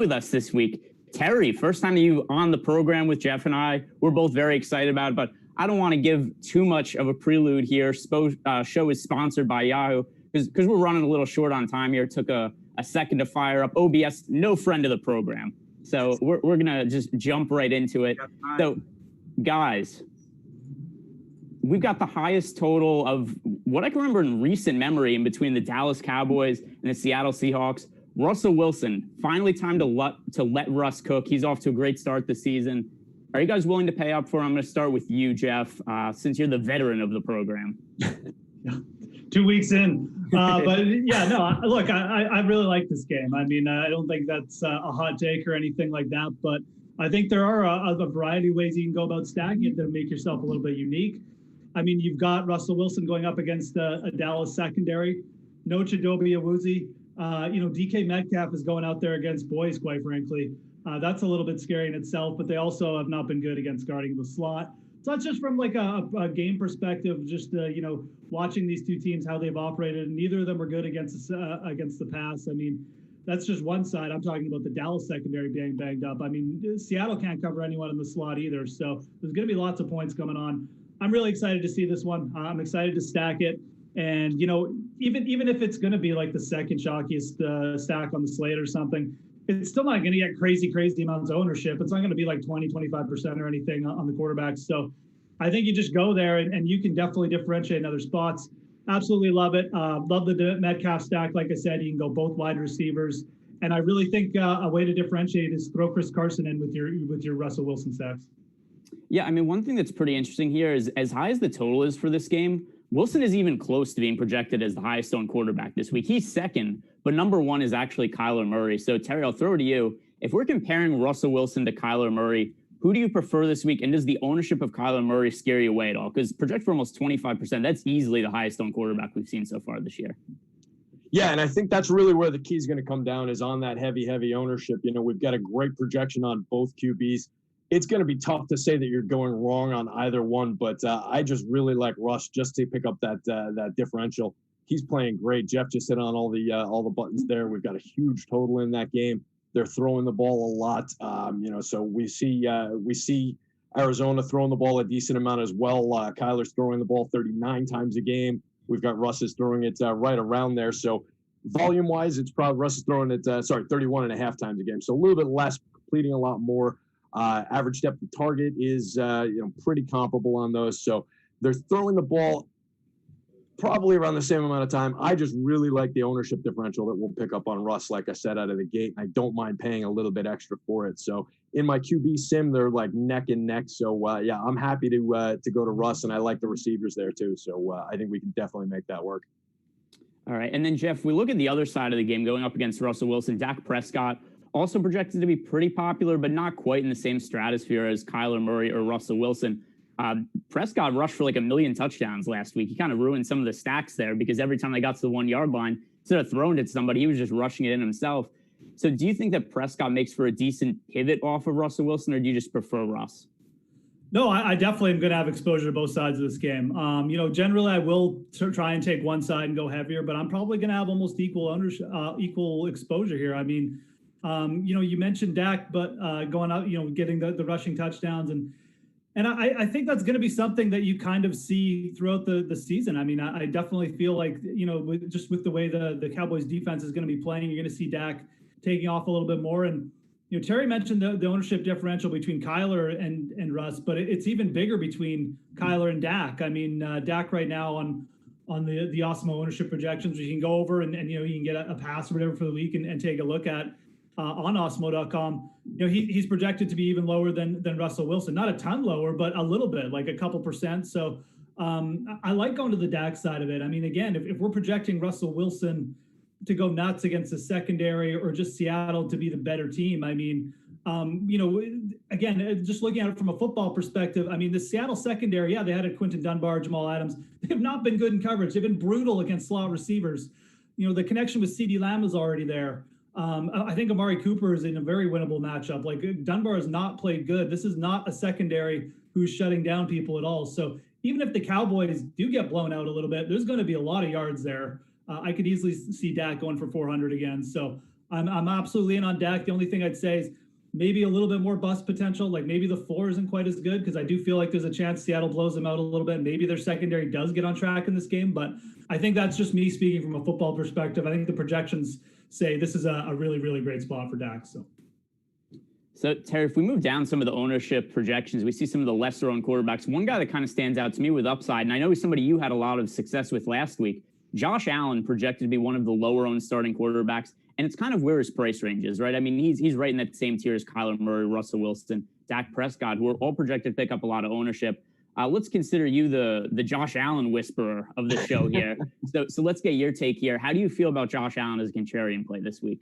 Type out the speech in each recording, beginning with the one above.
with us this week. Terry, first time you on the program with Geoff and I. We're both very excited about it, but I don't want to give too much of a prelude here. Show is sponsored by Yahoo because we're running a little short on time here. It took a second to fire up. OBS, no friend of the program. So we're going to just jump right into it. So, guys, we've got the highest total of what I can remember in recent memory in between the Dallas Cowboys and the Seattle Seahawks. Russell Wilson, finally time to let Russ cook. He's off to a great start this season. Are you guys willing to pay up for him? I'm going to start with you, Geoff, since you're the veteran of the program. 2 weeks in. But yeah, no, look, I really like this game. I mean, I don't think that's a hot take or anything like that, but I think there are a variety of ways you can go about stacking it to make yourself a little bit unique. I mean, you've got Russell Wilson going up against a Dallas secondary. No Chidobe Awuzie. DK Metcalf is going out there against boys, quite frankly. That's a little bit scary in itself, but they also have not been good against guarding the slot. So that's just from like a game perspective, just, watching these two teams, how they've operated. And neither of them are good against the pass. I mean, that's just one side. I'm talking about the Dallas secondary being banged up. I mean, Seattle can't cover anyone in the slot either. So there's going to be lots of points coming on. I'm really excited to see this one. I'm excited to stack it. And, even if it's going to be like the second shockiest stack on the slate or something, it's still not going to get crazy amounts of ownership. It's not going to be like 20-25% or anything on the quarterbacks. So I think you just go there and you can definitely differentiate in other spots. Absolutely love it. Love the Metcalf stack. Like I said, you can go both wide receivers. And I really think a way to differentiate is throw Chris Carson in with your Russell Wilson stacks. Yeah, I mean, one thing that's pretty interesting here is as high as the total is for this game, Wilson is even close to being projected as the highest owned quarterback this week. He's second, but number one is actually Kyler Murray. So, Terry, I'll throw it to you. If we're comparing Russell Wilson to Kyler Murray, who do you prefer this week? And does the ownership of Kyler Murray scare you away at all? Because project for almost 25%, that's easily the highest owned quarterback we've seen so far this year. Yeah, and I think that's really where the key is going to come down is on that heavy ownership. We've got a great projection on both QBs. It's going to be tough to say that you're going wrong on either one, but I just really like Russ just to pick up that differential. He's playing great. Geoff just hit on all the buttons there. We've got a huge total in that game. They're throwing the ball a lot, so we see Arizona throwing the ball a decent amount as well. Kyler's throwing the ball 39 times a game. We've got Russ is throwing it right around there. So volume-wise, it's probably Russ is throwing it 31 and a half times a game. So a little bit less, completing a lot more. Average depth of target is pretty comparable on those. So they're throwing the ball probably around the same amount of time. I just really like the ownership differential that we'll pick up on Russ, like I said, out of the gate. I don't mind paying a little bit extra for it. So in my QB sim, they're like neck and neck. So I'm happy to go to Russ, and I like the receivers there too. So I think we can definitely make that work. All right. And then, Geoff, we look at the other side of the game going up against Russell Wilson. Dak Prescott also projected to be pretty popular, but not quite in the same stratosphere as Kyler Murray or Russell Wilson. Prescott rushed for like 1 million touchdowns last week. He kind of ruined some of the stacks there because every time they got to the 1 yard line, instead of throwing it to somebody, he was just rushing it in himself. So do you think that Prescott makes for a decent pivot off of Russell Wilson, or do you just prefer Russ? No, I definitely am going to have exposure to both sides of this game. Generally I will try and take one side and go heavier, but I'm probably going to have almost equal ownership, equal exposure here. I mean, you mentioned Dak, but going out, getting the rushing touchdowns. And I think that's going to be something that you kind of see throughout the season. I mean, I definitely feel like, with the way the Cowboys defense is going to be playing, you're going to see Dak taking off a little bit more. And, Terry mentioned the ownership differential between Kyler and Russ, but it's even bigger between Kyler and Dak. I mean, Dak right now on the Awesemo ownership projections, you can go over and you can get a pass or whatever for the week and take a look at on Awesemo.com. He's projected to be even lower than Russell Wilson. Not a ton lower, but a little bit, like a couple percent. So I like going to the Dak side of it. I mean, again, if we're projecting Russell Wilson to go nuts against the secondary or just Seattle to be the better team, I mean, again, just looking at it from a football perspective, I mean, the Seattle secondary, they had a Quinton Dunbar, Jamal Adams. They have not been good in coverage. They've been brutal against slot receivers. The connection with CeeDee Lamb is already there. I think Amari Cooper is in a very winnable matchup. Like, Dunbar has not played good. This is not a secondary who's shutting down people at all. So even if the Cowboys do get blown out a little bit, there's going to be a lot of yards there. I could easily see Dak going for 400 again. So I'm absolutely in on Dak. The only thing I'd say is maybe a little bit more bust potential. Like maybe the floor isn't quite as good because I do feel like there's a chance Seattle blows them out a little bit. Maybe their secondary does get on track in this game, but I think that's just me speaking from a football perspective. I think the projections say this is a really, really great spot for Dak. So, Terry, if we move down some of the ownership projections, we see some of the lesser-owned quarterbacks. One guy that kind of stands out to me with upside, and I know he's somebody you had a lot of success with last week, Josh Allen, projected to be one of the lower-owned starting quarterbacks, and it's kind of where his price range is, right? I mean, he's right in that same tier as Kyler Murray, Russell Wilson, Dak Prescott, who are all projected to pick up a lot of ownership. Let's consider you the Josh Allen whisperer of the show here. So let's get your take here. How do you feel about Josh Allen as a contrarian play this week?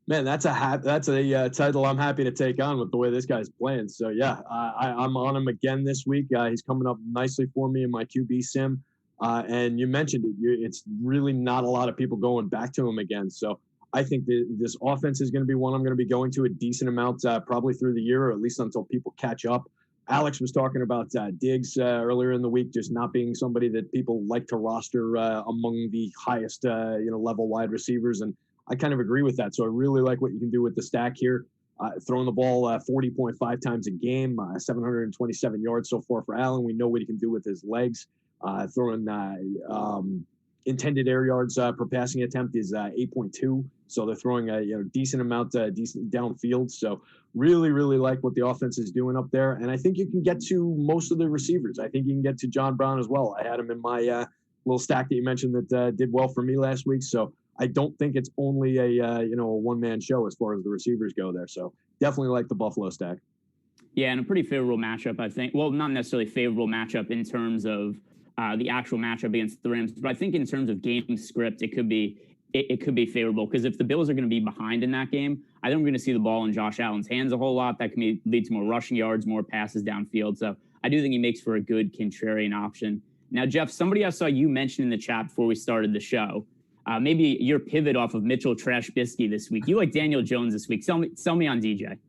Man, that's a title I'm happy to take on with the way this guy's playing. So yeah, I'm on him again this week. He's coming up nicely for me in my QB sim. And you mentioned it. It's really not a lot of people going back to him again. So I think this offense is going to be one I'm going to be going to a decent amount probably through the year, or at least until people catch up. Alex was talking about Diggs earlier in the week, just not being somebody that people like to roster among the highest level wide receivers. And I kind of agree with that. So I really like what you can do with the stack here. Throwing the ball 40.5 times a game, 727 yards so far for Allen. We know what he can do with his legs. Throwing intended air yards per passing attempt is 8.2. So they're throwing a decent amount, decent downfield. So really, really like what the offense is doing up there. And I think you can get to most of the receivers. I think you can get to John Brown as well. I had him in my little stack that you mentioned that did well for me last week. So I don't think it's only a one-man show as far as the receivers go there. So definitely like the Buffalo stack. Yeah, and a pretty favorable matchup, I think. Well, not necessarily favorable matchup in terms of the actual matchup against the Rams, but I think in terms of game script, it could be favorable because if the Bills are going to be behind in that game, I think we're going to see the ball in Josh Allen's hands a whole lot. That can lead to more rushing yards, more passes downfield. So I do think he makes for a good contrarian option. Now, Geoff, somebody I saw you mention in the chat before we started the show. Maybe your pivot off of Mitchell Trubisky this week. You like Daniel Jones this week. Sell me on DJ.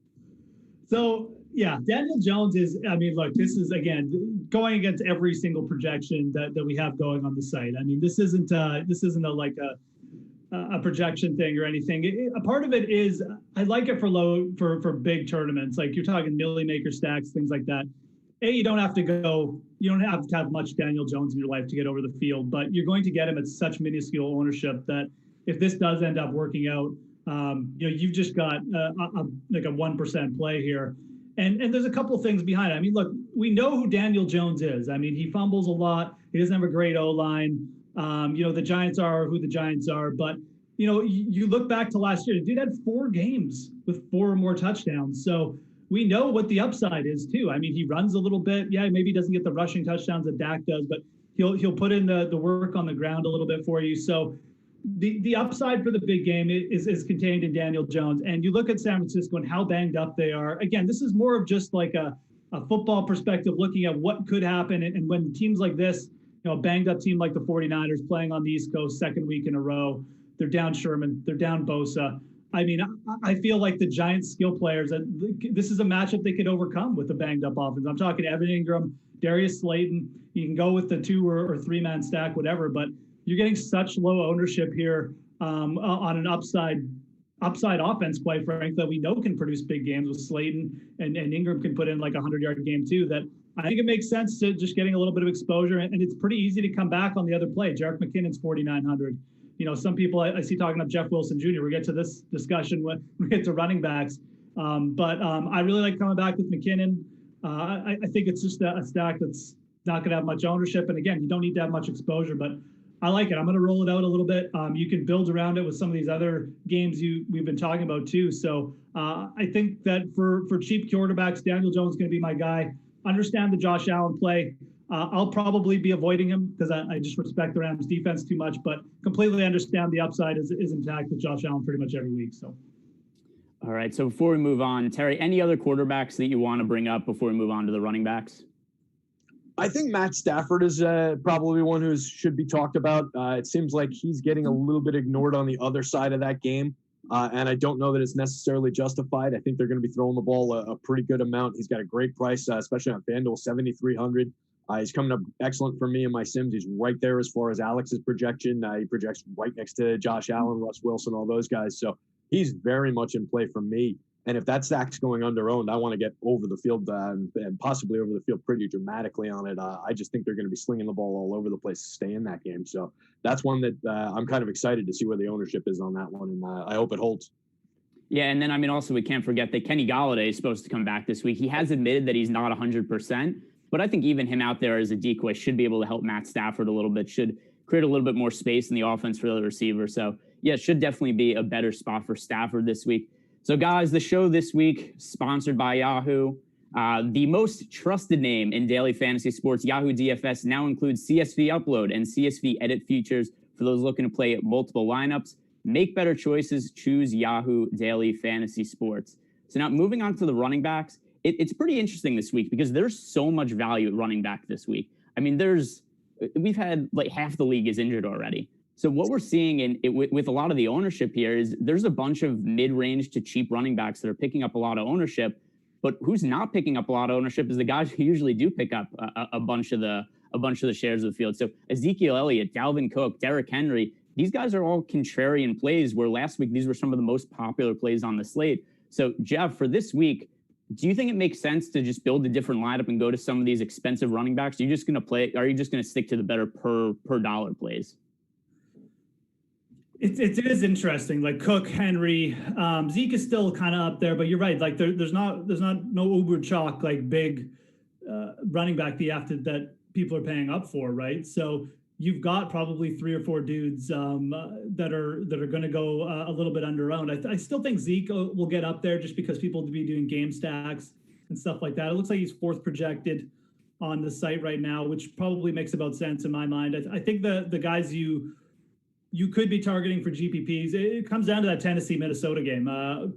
So, yeah, Daniel Jones is, I mean, look, this is, again, going against every single projection that we have going on the site. I mean, this isn't a projection thing or anything. A part of it is I like it for big tournaments. Like you're talking milli maker stacks, things like that. You don't have to have much Daniel Jones in your life to get over the field, but you're going to get him at such minuscule ownership that if this does end up working out, you've just got a 1% play here. And there's a couple of things behind it. I mean, look, we know who Daniel Jones is. I mean, he fumbles a lot. He doesn't have a great O-line. The Giants are who the Giants are. But, you look back to last year, the dude had 4 games with 4 or more touchdowns. So we know what the upside is, too. I mean, he runs a little bit. Yeah, maybe he doesn't get the rushing touchdowns that Dak does, but he'll put in the work on the ground a little bit for you. So the upside for the big game is contained in Daniel Jones. And you look at San Francisco and how banged up they are. Again, this is more of just like a football perspective, looking at what could happen. And when teams like this, a banged up team like the 49ers playing on the East Coast second week in a row, they're down Sherman, they're down Bosa. I mean, I feel like the Giants skill players, this is a matchup they could overcome with a banged up offense. I'm talking Evan Ingram, Darius Slayton. You can go with the 2 or 3-man stack, whatever, but you're getting such low ownership here on an upside offense, quite frankly, that we know can produce big games with Slayton and Ingram can put in like a 100-yard game too. That I think it makes sense to just getting a little bit of exposure, and it's pretty easy to come back on the other play. Jerick McKinnon's 4,900. Some people I see talking up Jeff Wilson Jr. We'll get to this discussion when we get to running backs. But I really like coming back with McKinnon. I think it's just a stack that's not going to have much ownership. And again, you don't need to have much exposure, but I like it. I'm going to roll it out a little bit. You can build around it with some of these other games we've been talking about too. So I think that for cheap quarterbacks, Daniel Jones is going to be my guy. Understand the Josh Allen play. I'll probably be avoiding him because I just respect the Rams defense too much, but completely understand the upside is intact with Josh Allen pretty much every week. So. All right. So before we move on, Terry, any other quarterbacks that you want to bring up before we move on to the running backs? I think Matt Stafford is probably one who should be talked about. It seems like he's getting a little bit ignored on the other side of that game. And I don't know that it's necessarily justified. I think they're going to be throwing the ball a pretty good amount. He's got a great price, especially on FanDuel, 7,300. He's coming up excellent for me in my Sims. He's right there as far as Alex's projection. He projects right next to Josh Allen, Russ Wilson, all those guys. So he's very much in play for me. And if that stack's going under-owned, I want to get over the field and possibly over the field pretty dramatically on it. I just think they're going to be slinging the ball all over the place to stay in that game. So that's one that I'm kind of excited to see where the ownership is on that one, and I hope it holds. Yeah, and then, I mean, also we can't forget that Kenny Golladay is supposed to come back this week. He has admitted that he's not 100%, but I think even him out there as a decoy should be able to help Matt Stafford a little bit, should create a little bit more space in the offense for the receiver. So, yeah, it should definitely be a better spot for Stafford this week. So, guys, the show this week, sponsored by Yahoo. The most trusted name in daily fantasy sports, Yahoo DFS, now includes CSV upload and CSV edit features for those looking to play multiple lineups. Make better choices. Choose Yahoo Daily Fantasy Sports. So now moving on to the running backs, it's pretty interesting this week because there's so much value at running back this week. I mean, we've had like half the league is injured already. So what we're seeing with a lot of the ownership here is there's a bunch of mid-range to cheap running backs that are picking up a lot of ownership, but who's not picking up a lot of ownership is the guys who usually do pick up a bunch of the shares of the field. So Ezekiel Elliott, Dalvin Cook, Derrick Henry, these guys are all contrarian plays, where last week these were some of the most popular plays on the slate. So Jeff, for this week, do you think it makes sense to just build a different lineup and go to some of these expensive running backs? Are you just going to stick to the better per dollar plays? It is interesting. Like Cook, Henry, Zeke is still kind of up there, but you're right. Like there's no uber chalk like big running back that people are paying up for, right? So you've got probably 3 or 4 dudes that are going to go a little bit under-owned. I still think Zeke will get up there just because people will be doing game stacks and stuff like that. It looks like he's 4th projected on the site right now, which probably makes about sense in my mind. I think the guys you could be targeting for GPPs, it comes down to that Tennessee-Minnesota game,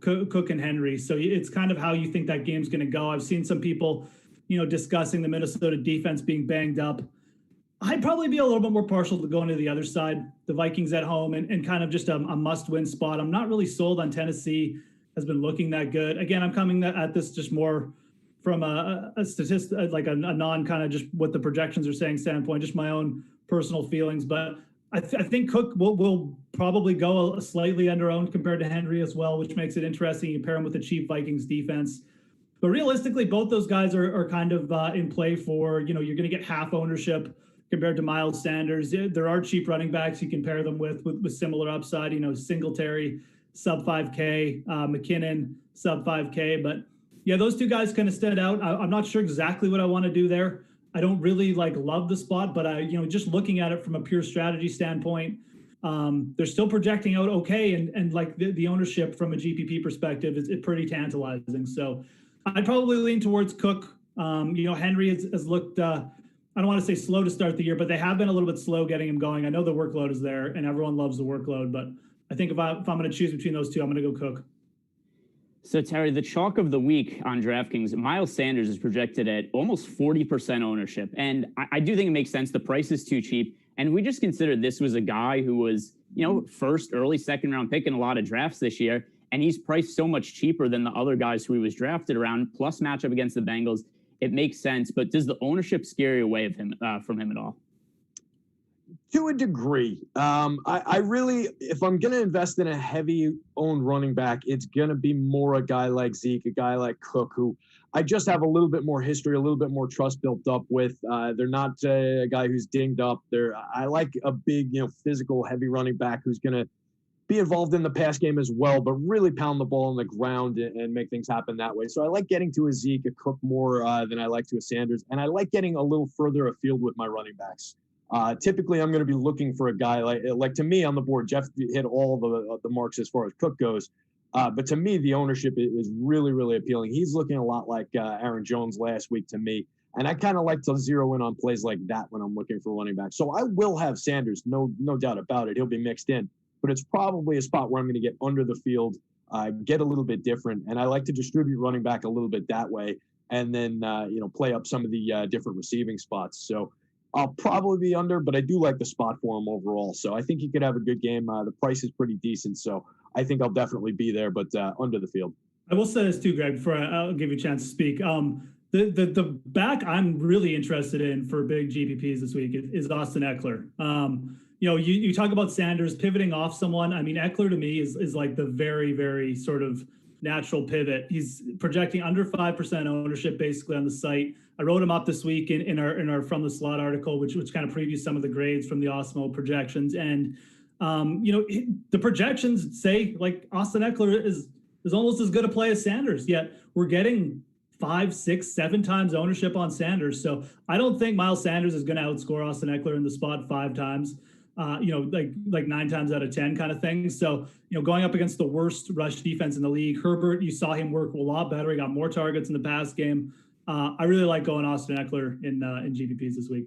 Cook and Henry. So it's kind of how you think that game's going to go. I've seen some people, discussing the Minnesota defense being banged up. I'd probably be a little bit more partial to going to the other side, the Vikings at home, and kind of just a must-win spot. I'm not really sold on Tennessee has been looking that good. Again, I'm coming at this just more from a statistic, like a non kind of just what the projections are saying standpoint, just my own personal feelings. But I think Cook will probably go slightly under-owned compared to Henry as well, which makes it interesting. You pair him with the cheap Vikings defense. But realistically, both those guys are kind of in play for, you're going to get half ownership compared to Miles Sanders. There are cheap running backs you can pair them with similar upside, Singletary, sub 5K, McKinnon, sub 5K. But yeah, those two guys kind of stand out. I'm not sure exactly what I want to do there. I don't really love the spot, but just looking at it from a pure strategy standpoint, they're still projecting out okay. And like the ownership from a GPP perspective is pretty tantalizing. So I'd probably lean towards Cook. Henry has looked, I don't want to say slow to start the year, but they have been a little bit slow getting him going. I know the workload is there and everyone loves the workload, but I think if I'm going to choose between those two, I'm going to go Cook. So, Terry, the chalk of the week on DraftKings, Miles Sanders is projected at almost 40% ownership. And I do think it makes sense. The price is too cheap. And we just considered this was a guy who was, first, early, second-round pick in a lot of drafts this year. And he's priced so much cheaper than the other guys who he was drafted around, plus matchup against the Bengals. It makes sense. But does the ownership scare you away from him at all? To a degree. I really, if I'm going to invest in a heavy owned running back, it's going to be more a guy like Zeke, a guy like Cook, who I just have a little bit more history, a little bit more trust built up with. They're not a guy who's dinged up. I like a big, physical, heavy running back who's going to be involved in the pass game as well, but really pound the ball on the ground and make things happen that way. So I like getting to a Zeke, a Cook more than I like to a Sanders. And I like getting a little further afield with my running backs. Typically, I'm going to be looking for a guy like to me on the board. Jeff hit all the marks as far as Cook goes. But to me, the ownership is really, really appealing. He's looking a lot like Aaron Jones last week to me. And I kind of like to zero in on plays like that when I'm looking for running back. So I will have Sanders, no doubt about it. He'll be mixed in. But it's probably a spot where I'm going to get under the field, get a little bit different. And I like to distribute running back a little bit that way. And then, play up some of the different receiving spots. So I'll probably be under, but I do like the spot for him overall. So I think he could have a good game. The price is pretty decent. So I think I'll definitely be there, but under the field. I will say this too, Greg, before I'll give you a chance to speak. The back I'm really interested in for big GPPs this week is Austin Ekeler. you talk about Sanders pivoting off someone. I mean, Ekeler to me is like the very, very sort of natural pivot. He's projecting under 5% ownership basically on the site. I wrote him up this week in our From the Slot article, which kind of previews some of the grades from the Awesemo projections. And, the projections say like Austin Ekeler is almost as good a play as Sanders, yet we're getting 5, 6, 7 times ownership on Sanders. So I don't think Miles Sanders is going to outscore Austin Ekeler in the spot 5 times. Like 9 times out of 10 kind of thing. So, going up against the worst rush defense in the league, Herbert, you saw him work a lot better. He got more targets in the pass game. I really like going Austin Ekeler in GPPs this week.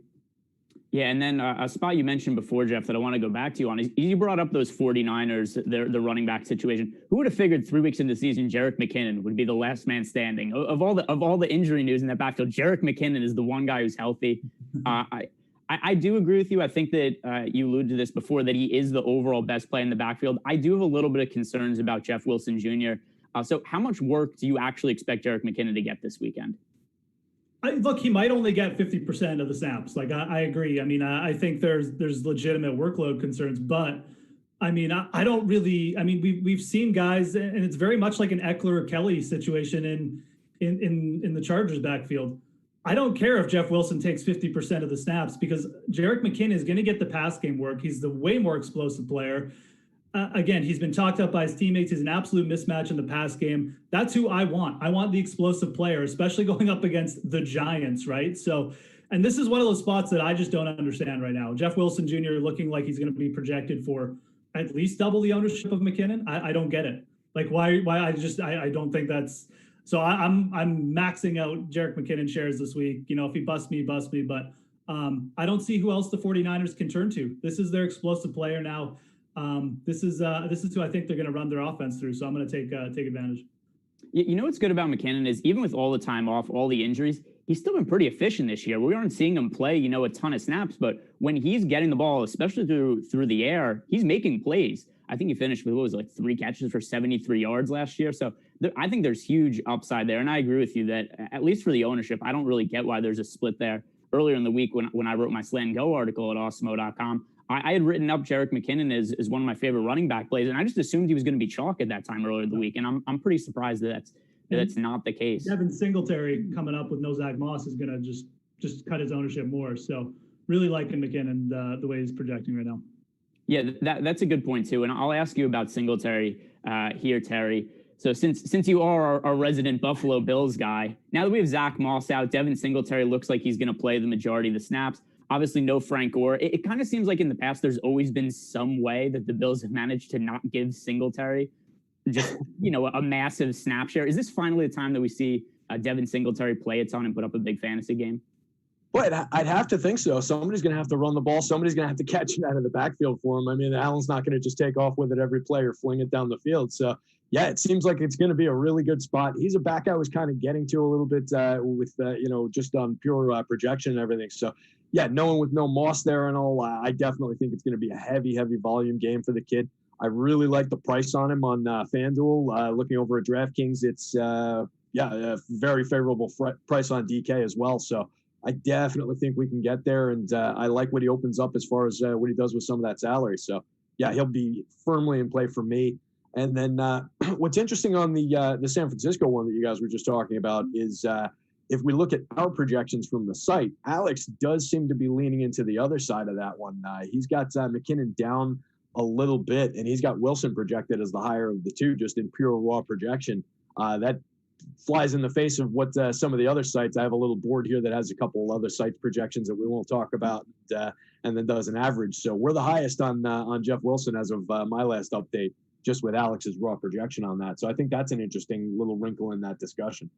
Yeah, and then a spot you mentioned before, Geoff, that I want to go back to you on is you brought up those 49ers, the running back situation. Who would have figured 3 weeks into the season, Jerick McKinnon would be the last man standing? Of all the injury news in that backfield, Jerick McKinnon is the one guy who's healthy. I do agree with you. I think that you alluded to this before, that he is the overall best play in the backfield. I do have a little bit of concerns about Jeff Wilson Jr. So how much work do you actually expect Jerick McKinnon to get this weekend? Look, he might only get 50% of the snaps. Like, I agree. I mean, I think there's legitimate workload concerns, but I mean, I don't really. I mean, we've seen guys, and it's very much like an Ekeler or Kelly situation in the Chargers backfield. I don't care if Jeff Wilson takes 50% of the snaps because Jerick McKinnon is going to get the pass game work. He's the way more explosive player. Again, he's been talked up by his teammates. He's an absolute mismatch in the pass game. That's who I want. I want the explosive player, especially going up against the Giants, right? So, and this is one of those spots that I just don't understand right now. Jeff Wilson Jr. looking like he's going to be projected for at least double the ownership of McKinnon. I don't get it. Like, why I don't think that's. So I'm maxing out Jerick McKinnon shares this week. If he busts me, bust me. But I don't see who else the 49ers can turn to. This is their explosive player now. This is who I think they're going to run their offense through. So I'm going to take advantage. What's good about McKinnon is even with all the time off, all the injuries, he's still been pretty efficient this year. We aren't seeing him play, a ton of snaps, but when he's getting the ball, especially through the air, he's making plays. I think he finished with 3 catches for 73 yards last year. So I think there's huge upside there. And I agree with you that at least for the ownership, I don't really get why there's a split there. Earlier in the week when I wrote my Slant and Go article at Awesemo.com, I had written up Jerick McKinnon as one of my favorite running back plays, and I just assumed he was going to be chalk at that time earlier in the week. And I'm pretty surprised that's not the case. Devin Singletary coming up with no Zach Moss is going to just cut his ownership more. So really liking McKinnon the way he's projecting right now. Yeah, that's a good point too. And I'll ask you about Singletary here, Terry. So since you are our resident Buffalo Bills guy, now that we have Zach Moss out, Devin Singletary looks like he's going to play the majority of the snaps. Obviously, no Frank Gore. It kind of seems like in the past, there's always been some way that the Bills have managed to not give Singletary just, a massive snap share. Is this finally the time that we see Devin Singletary play a ton and put up a big fantasy game? Well, I'd have to think so. Somebody's going to have to run the ball. Somebody's going to have to catch it out of the backfield for him. I mean, Allen's not going to just take off with it every play or fling it down the field. So, yeah, it seems like it's going to be a really good spot. He's a back I was kind of getting to a little bit with, just on pure projection and everything. So, yeah, knowing with no Moss there and all, I definitely think it's going to be a heavy volume game for the kid. I really like the price on him on FanDuel. Looking over at DraftKings, it's, a very favorable price on DK as well. So I definitely think we can get there. And I like what he opens up as far as what he does with some of that salary. So, yeah, he'll be firmly in play for me. And then what's interesting on the San Francisco one that you guys were just talking about is if we look at our projections from the site, Alex does seem to be leaning into the other side of that one. He's got McKinnon down a little bit, and he's got Wilson projected as the higher of the two, just in pure raw projection. That flies in the face of what some of the other sites. I have a little board here that has a couple of other sites projections that we won't talk about, and then does an average. So we're the highest on Jeff Wilson as of my last update, just with Alex's raw projection on that. So I think that's an interesting little wrinkle in that discussion.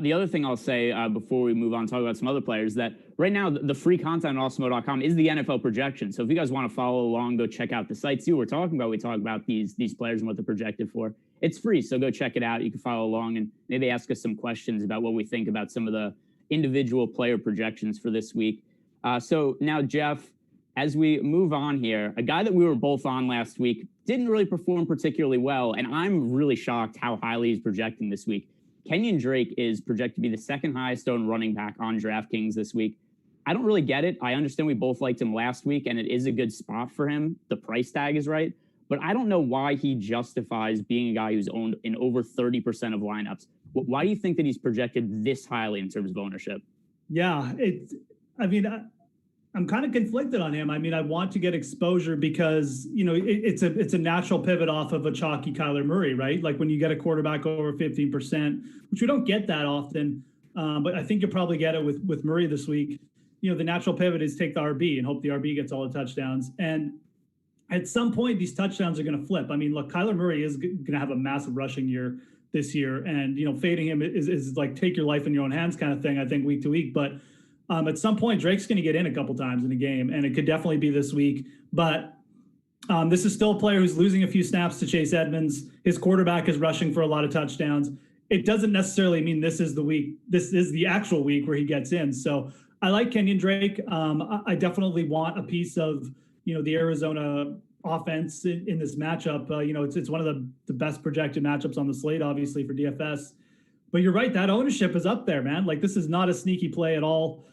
The other thing I'll say before we move on to talk about some other players, that right now the free content on Awesemo.com is the NFL projection. So if you guys want to follow along, go check out the site, see what we're talking about. We talk about these players and what they're projected for. It's free, so go check it out. You can follow along and maybe ask us some questions about what we think about some of the individual player projections for this week. So now, Jeff, as we move on here, a guy that we were both on last week didn't really perform particularly well, and I'm really shocked how highly he's projecting this week. Kenyan Drake is projected to be the second highest owned running back on DraftKings this week. I don't really get it. I understand we both liked him last week, and it is a good spot for him. The price tag is right. But I don't know why he justifies being a guy who's owned in over 30% of lineups. Why do you think that he's projected this highly in terms of ownership? Yeah, I'm kind of conflicted on him. I mean, I want to get exposure because, it's a natural pivot off of a chalky Kyler Murray, right? Like when you get a quarterback over 15%, which we don't get that often, but I think you'll probably get it with Murray this week. The natural pivot is take the RB and hope the RB gets all the touchdowns. And at some point, these touchdowns are going to flip. I mean, look, Kyler Murray is going to have a massive rushing year this year. And, fading him is like take your life in your own hands kind of thing, I think, week to week. But at some point, Drake's going to get in a couple times in a game, and it could definitely be this week. But this is still a player who's losing a few snaps to Chase Edmonds. His quarterback is rushing for a lot of touchdowns. It doesn't necessarily mean this is the week. This is the actual week where he gets in. So I like Kenyan Drake. I definitely want a piece of, the Arizona offense in this matchup. It's one of the best projected matchups on the slate, obviously, for DFS. But you're right, that ownership is up there, man. Like, this is not a sneaky play at all.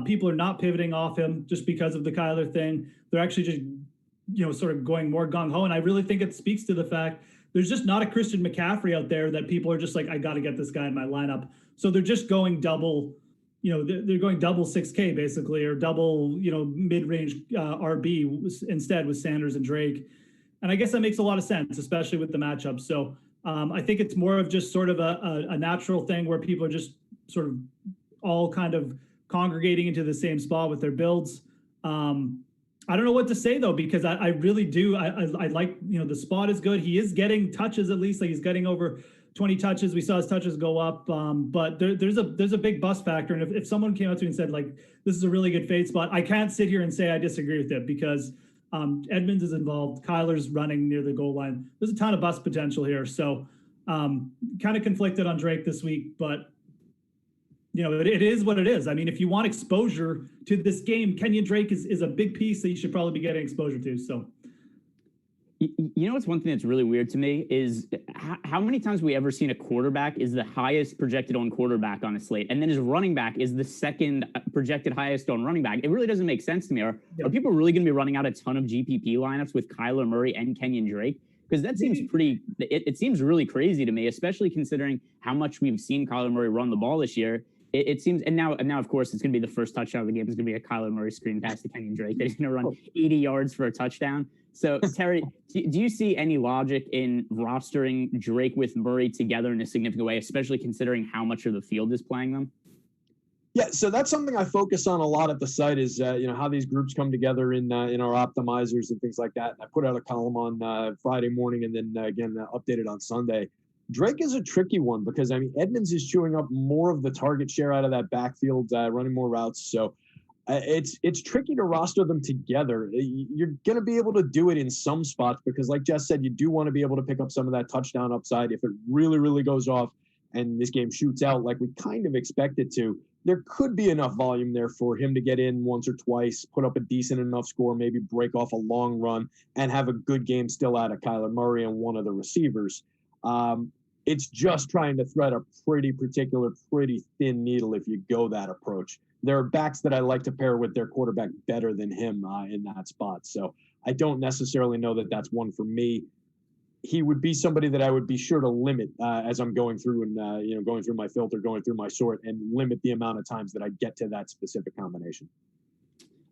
People are not pivoting off him just because of the Kyler thing. They're actually just, sort of going more gung-ho. And I really think it speaks to the fact there's just not a Christian McCaffrey out there that people are just like, I got to get this guy in my lineup. So they're just going double, they're going double 6K basically, or double, mid-range RB instead with Sanders and Drake. And I guess that makes a lot of sense, especially with the matchup. So I think it's more of just sort of a natural thing where people are just sort of all kind of congregating into the same spot with their builds. I don't know what to say though, because I really do. I like, the spot is good. He is getting touches, at least, like he's getting over 20 touches. We saw his touches go up, but there's a big bust factor. And if someone came up to me and said, like, this is a really good fade spot, I can't sit here and say I disagree with it because Edmonds is involved. Kyler's running near the goal line. There's a ton of bust potential here. So kind of conflicted on Drake this week, but it is what it is. I mean, if you want exposure to this game, Kenyan Drake is a big piece that you should probably be getting exposure to. So, what's one thing that's really weird to me is how many times we ever seen a quarterback is the highest projected on quarterback on a slate, and then his running back is the second projected highest on running back. It really doesn't make sense to me. Are people really going to be running out a ton of GPP lineups with Kyler Murray and Kenyan Drake? Because that seems it seems really crazy to me, especially considering how much we've seen Kyler Murray run the ball this year. It seems, and now, of course, it's going to be the first touchdown of the game. It's going to be a Kyler Murray screen pass to Kenyan Drake that he's going to run 80 yards for a touchdown. So, Terry, do you see any logic in rostering Drake with Murray together in a significant way, especially considering how much of the field is playing them? Yeah, so that's something I focus on a lot at the site is, how these groups come together in our optimizers and things like that. And I put out a column on Friday morning and then, again, updated on Sunday. Drake is a tricky one because, Edmonds is chewing up more of the target share out of that backfield, running more routes. So it's tricky to roster them together. You're going to be able to do it in some spots because, like Jess said, you do want to be able to pick up some of that touchdown upside. If it really, really goes off and this game shoots out like we kind of expect it to, there could be enough volume there for him to get in once or twice, put up a decent enough score, maybe break off a long run, and have a good game still out of Kyler Murray and one of the receivers. It's just trying to thread a pretty thin needle if you go that approach. There are backs that I like to pair with their quarterback better than him in that spot. So I don't necessarily know that that's one for me. He would be somebody that I would be sure to limit as I'm going through and, going through my filter, going through my sort, and limit the amount of times that I get to that specific combination.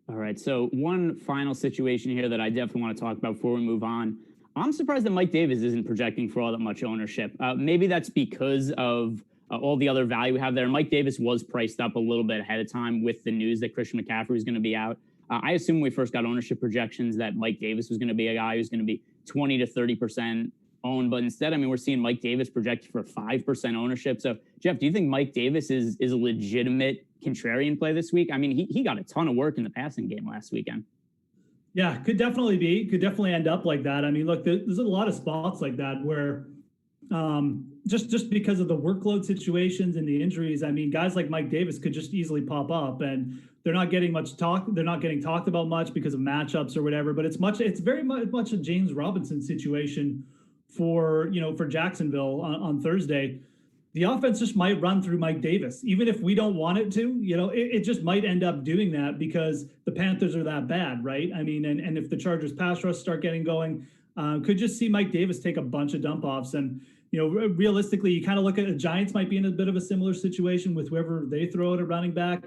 All right. So one final situation here that I definitely want to talk about before we move on. I'm surprised that Mike Davis isn't projecting for all that much ownership. Maybe that's because of all the other value we have there. Mike Davis was priced up a little bit ahead of time with the news that Christian McCaffrey was going to be out. I assume when we first got ownership projections that Mike Davis was going to be a guy who's going to be 20 to 30% owned. But instead, we're seeing Mike Davis projected for 5% ownership. So, Jeff, do you think Mike Davis is a legitimate contrarian play this week? He got a ton of work in the passing game last weekend. Yeah, could definitely end up like that. Look, there's a lot of spots like that where just because of the workload situations and the injuries, guys like Mike Davis could just easily pop up and they're not getting much talk. They're not getting talked about much because of matchups or whatever, but it's very much a James Robinson situation for Jacksonville on Thursday. the offense just might run through Mike Davis, even if we don't want it to. It just might end up doing that because the Panthers are that bad, right? I mean, and if the Chargers pass rush start getting going, could just see Mike Davis take a bunch of dump offs. And, realistically, you kind of look at the Giants might be in a bit of a similar situation with whoever they throw at a running back.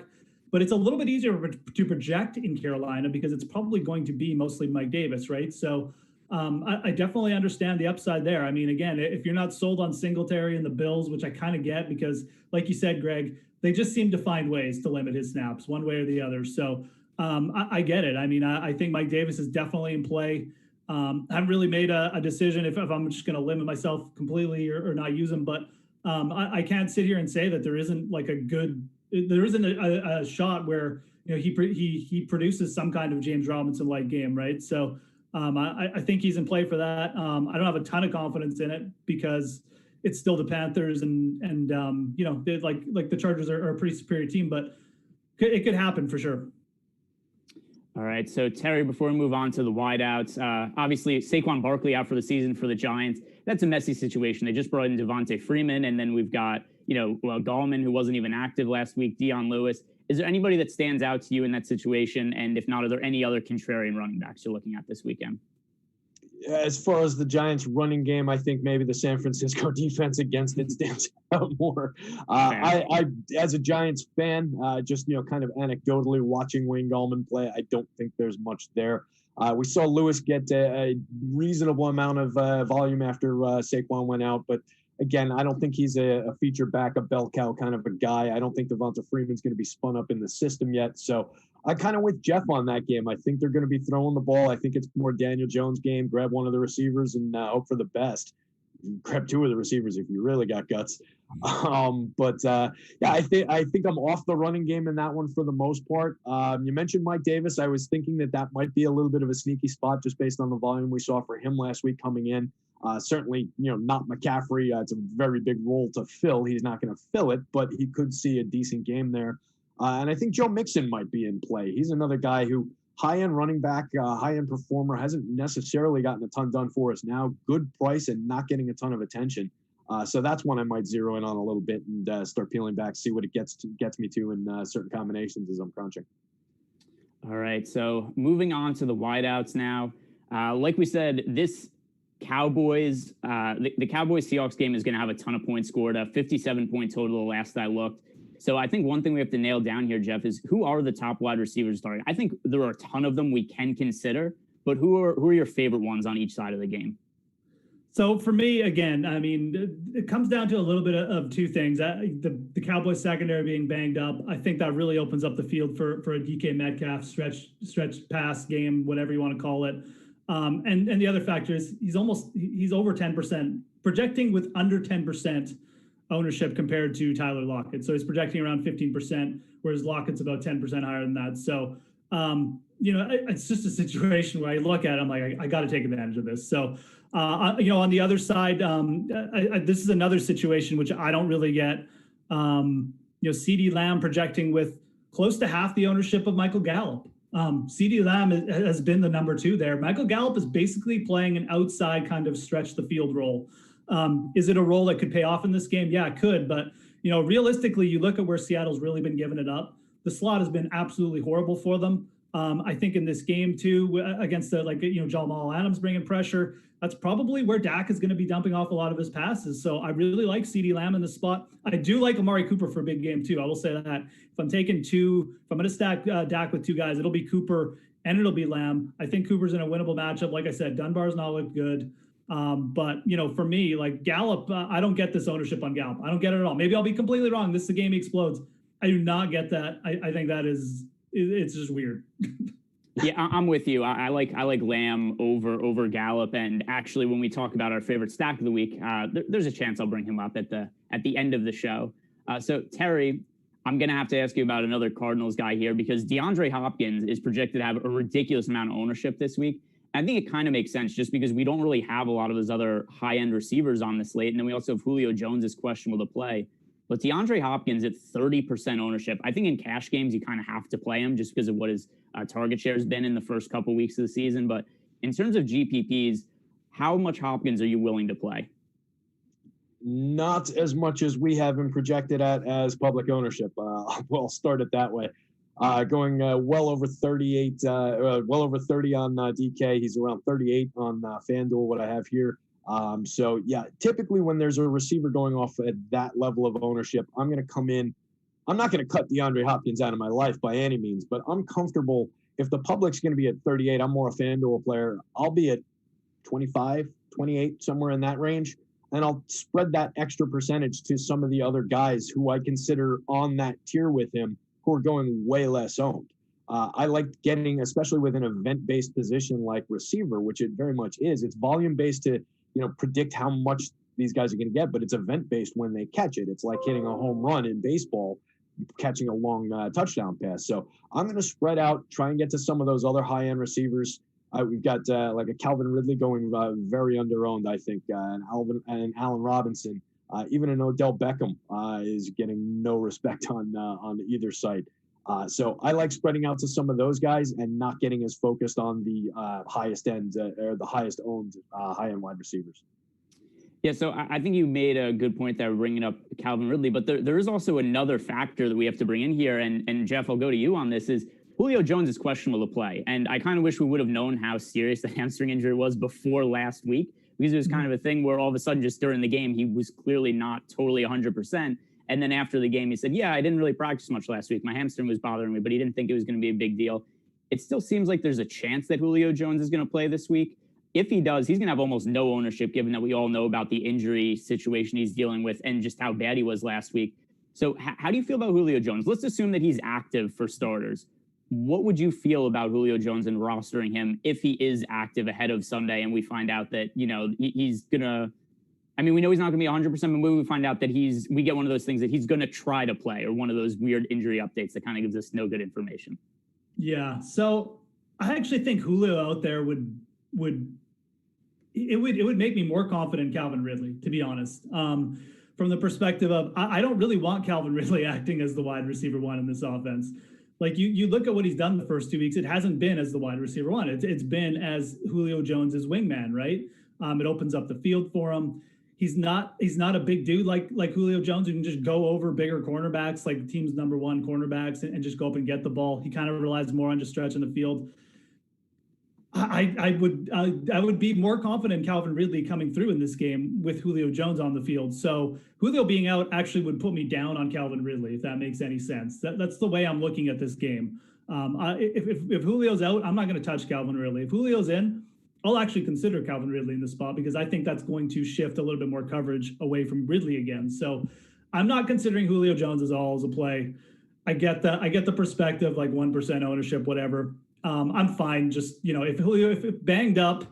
But it's a little bit easier to project in Carolina because it's probably going to be mostly Mike Davis, right? So I definitely understand the upside there. I mean, again, if you're not sold on Singletary and the Bills, which I kind of get because, like you said, Greg, they just seem to find ways to limit his snaps one way or the other. So I get it. I mean, I think Mike Davis is definitely in play. I haven't really made a decision if I'm just going to limit myself completely or not use him. But I can't sit here and say that there isn't a shot where he produces some kind of James Robinson-like game, right? So I think he's in play for that. I don't have a ton of confidence in it because it's still the Panthers and the Chargers are a pretty superior team, but it could happen for sure. All right. So Terry, before we move on to the wideouts, obviously Saquon Barkley out for the season for the Giants. That's a messy situation. They just brought in Devontae Freeman, and then we've got, Gallman, who wasn't even active last week, Dion Lewis. Is there anybody that stands out to you in that situation? And if not, are there any other contrarian running backs you're looking at this weekend? As far as the Giants running game, I think maybe the San Francisco defense against it stands out more. I as a Giants fan, just, kind of anecdotally watching Wayne Gallman play, I don't think there's much there. We saw Lewis get a reasonable amount of volume after Saquon went out, but again, I don't think he's a feature backup bell cow kind of a guy. I don't think Devonta Freeman's going to be spun up in the system yet. So I kind of with Jeff on that game. I think they're going to be throwing the ball. I think it's more Daniel Jones game. Grab one of the receivers and hope for the best. Grab two of the receivers if you really got guts. I think I'm off the running game in that one for the most part. You mentioned Mike Davis. I was thinking that might be a little bit of a sneaky spot just based on the volume we saw for him last week coming in. Certainly, not McCaffrey. It's a very big role to fill. He's not going to fill it, but he could see a decent game there. And I think Joe Mixon might be in play. He's another guy who high-end running back, high-end performer, hasn't necessarily gotten a ton done for us now. Good price and not getting a ton of attention. So that's one I might zero in on a little bit and start peeling back, see what it gets me to in certain combinations as I'm crunching. All right, so moving on to the wideouts now. Like we said, this Cowboys, the Cowboys-Seahawks game is going to have a ton of points scored, a 57-point total the last I looked. So I think one thing we have to nail down here, Jeff, is who are the top wide receivers starting? I think there are a ton of them we can consider, but who are your favorite ones on each side of the game? So for me, again, I mean, it comes down to a little bit of two things. The Cowboys secondary being banged up, I think that really opens up the field for a DK Metcalf stretch pass game, whatever you want to call it. And the other factor is he's over 10%, projecting with under 10% ownership compared to Tyler Lockett. So he's projecting around 15%, whereas Lockett's about 10% higher than that. So, it's just a situation where I look at it, I'm like, I got to take advantage of this. So, on the other side, this is another situation which I don't really get. CeeDee Lamb projecting with close to half the ownership of Michael Gallup. CeeDee Lamb has been the number two there. Michael Gallup is basically playing an outside kind of stretch the field role. Is it a role that could pay off in this game? Yeah, it could. But, realistically, you look at where Seattle's really been giving it up. The slot has been absolutely horrible for them. I think in this game, too, against Jamal Adams bringing pressure, that's probably where Dak is going to be dumping off a lot of his passes. So I really like CeeDee Lamb in the spot. I do like Amari Cooper for a big game, too. I will say that. If I'm going to stack Dak with two guys, it'll be Cooper and it'll be Lamb. I think Cooper's in a winnable matchup. Like I said, Dunbar's not looked good. But for me, like Gallup, I don't get this ownership on Gallup. I don't get it at all. Maybe I'll be completely wrong. This is the game he explodes. I do not get that. I think that it's just weird. Yeah, I'm with you. I like Lamb over Gallup, and actually, when we talk about our favorite stack of the week, there's a chance I'll bring him up at the end of the show. So Terry, I'm gonna have to ask you about another Cardinals guy here because DeAndre Hopkins is projected to have a ridiculous amount of ownership this week. I think it kind of makes sense just because we don't really have a lot of those other high-end receivers on the slate, and then we also have Julio Jones is questionable to play. But DeAndre Hopkins at 30% ownership, I think in cash games you kind of have to play him just because of what his target share has been in the first couple weeks of the season. But in terms of GPPs, how much Hopkins are you willing to play? Not as much as we have him projected at as public ownership. We'll start it that way. Going well over 38, well over 30 on DK. He's around 38 on FanDuel, what I have here. So, yeah, typically when there's a receiver going off at that level of ownership, I'm going to come in. I'm not going to cut DeAndre Hopkins out of my life by any means, but I'm comfortable. If the public's going to be at 38, I'm more a FanDuel player. I'll be at 25, 28, somewhere in that range. And I'll spread that extra percentage to some of the other guys who I consider on that tier with him who are going way less owned. I like getting, especially with an event-based position like receiver, which it very much is. It's volume-based to, predict how much these guys are going to get, but it's event-based when they catch it. It's like hitting a home run in baseball, catching a long touchdown pass. So I'm going to spread out, try and get to some of those other high-end receivers. We've got like a Calvin Ridley going very underowned, I think, and Allen Robinson, even an Odell Beckham is getting no respect on either side. So I like spreading out to some of those guys and not getting as focused on the highest end or the highest owned high-end wide receivers. Yeah, so I think you made a good point there bringing up Calvin Ridley, but there is also another factor that we have to bring in here, and Jeff, I'll go to you on this, is Julio Jones is questionable to play, and I kind of wish we would have known how serious the hamstring injury was before last week, because it was kind of a thing where all of a sudden just during the game, he was clearly not totally 100%, and then after the game, he said, yeah, I didn't really practice much last week. My hamstring was bothering me, but he didn't think it was going to be a big deal. It still seems like there's a chance that Julio Jones is going to play this week. If he does, he's going to have almost no ownership, given that we all know about the injury situation he's dealing with and just how bad he was last week. So how do you feel about Julio Jones? Let's assume that he's active for starters. What would you feel about Julio Jones and rostering him if he is active ahead of Sunday and we find out that, he's going to, we know he's not going to be 100%, but maybe we find out that we get one of those things that he's going to try to play, or one of those weird injury updates that kind of gives us no good information. Yeah. So I actually think Julio out there would make me more confident in Calvin Ridley, to be honest. From the perspective of, I don't really want Calvin Ridley acting as the wide receiver one in this offense. Like you look at what he's done the first 2 weeks, it hasn't been as the wide receiver one. It's been as Julio Jones's wingman, right? It opens up the field for him. He's not a big dude like Julio Jones who can just go over bigger cornerbacks, like the team's number one cornerbacks, and just go up and get the ball. He kind of relies more on just stretching the field. I would be more confident in Calvin Ridley coming through in this game with Julio Jones on the field. So Julio being out actually would put me down on Calvin Ridley, if that makes any sense. That's the way I'm looking at this game. If Julio's out, I'm not going to touch Calvin Ridley. If Julio's in, I'll actually consider Calvin Ridley in this spot, because I think that's going to shift a little bit more coverage away from Ridley again. So I'm not considering Julio Jones as a play. I get the perspective, like 1% ownership, whatever. I'm fine. Just, if banged up,